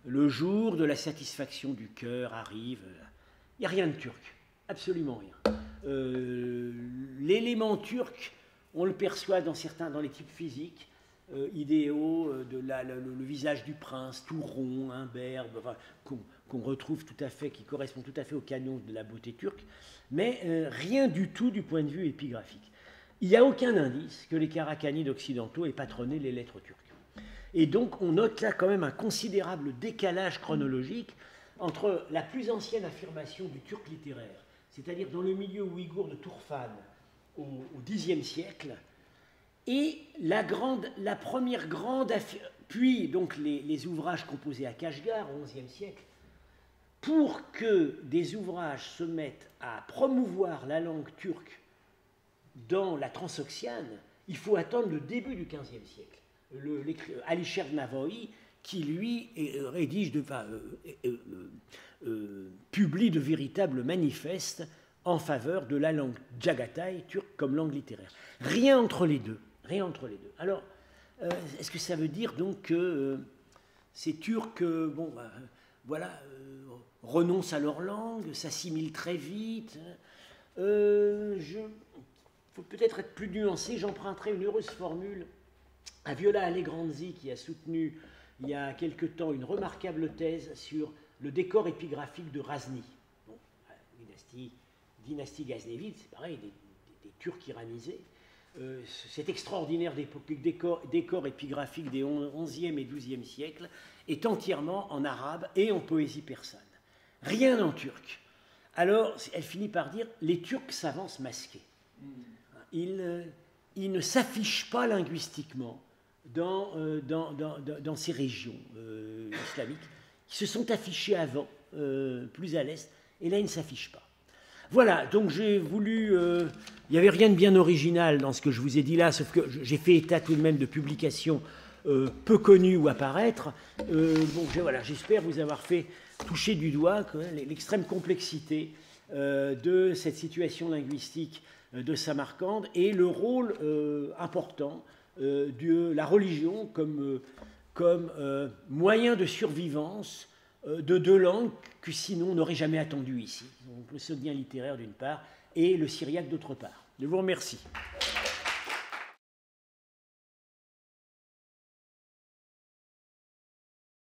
Le jour de la satisfaction du cœur arrive. Il n'y a rien de turc, absolument rien. L'élément turc, on le perçoit dans les types physiques, idéaux, le visage du prince, tout rond, imberbe, enfin, qu'on retrouve tout à fait, qui correspond tout à fait au canon de la beauté turque, mais rien du tout du point de vue épigraphique. Il n'y a aucun indice que les Karakhanides occidentaux aient patronné les lettres turques. Et donc on note là quand même un considérable décalage chronologique entre la plus ancienne affirmation du turc littéraire, c'est-à-dire dans le milieu ouïghour de Tourfan, au Xe siècle. Et la première grande... Puis, donc, les ouvrages composés à Kashgar, au XIe siècle, pour que des ouvrages se mettent à promouvoir la langue turque dans la Transoxiane, il faut attendre le début du XVe siècle. Alisher Navoï, qui lui publie de véritables manifestes en faveur de la langue Djagatai turque comme langue littéraire. Rien entre les deux. Rien entre les deux. Alors, est-ce que ça veut dire donc que ces Turcs, renoncent à leur langue, s'assimilent très vite? Il faut peut-être être plus nuancé. J'emprunterai une heureuse formule à Viola Allegranzi, qui a soutenu il y a quelque temps une remarquable thèse sur le décor épigraphique de Razni. Bon, dynastie ghaznévide, c'est pareil, des Turcs iranisés. Cet extraordinaire décor épigraphique des XIe et XIIe siècles est entièrement en arabe et en poésie persane. Rien en turc. Alors, elle finit par dire « les Turcs s'avancent masqués ». Ils ne s'affichent pas linguistiquement dans ces régions islamiques. Ils se sont affichés avant, plus à l'est, et là, ils ne s'affichent pas. Voilà, donc j'ai voulu... il n'y avait rien de bien original dans ce que je vous ai dit là, sauf que j'ai fait état tout de même de publications peu connues ou à paraître. J'espère vous avoir fait toucher du doigt l'extrême complexité de cette situation linguistique de Samarcande et le rôle important de la religion comme moyen de survivance de deux langues que sinon on n'aurait jamais attendues ici. Donc, le sogdien littéraire d'une part et le syriaque d'autre part. Je vous remercie.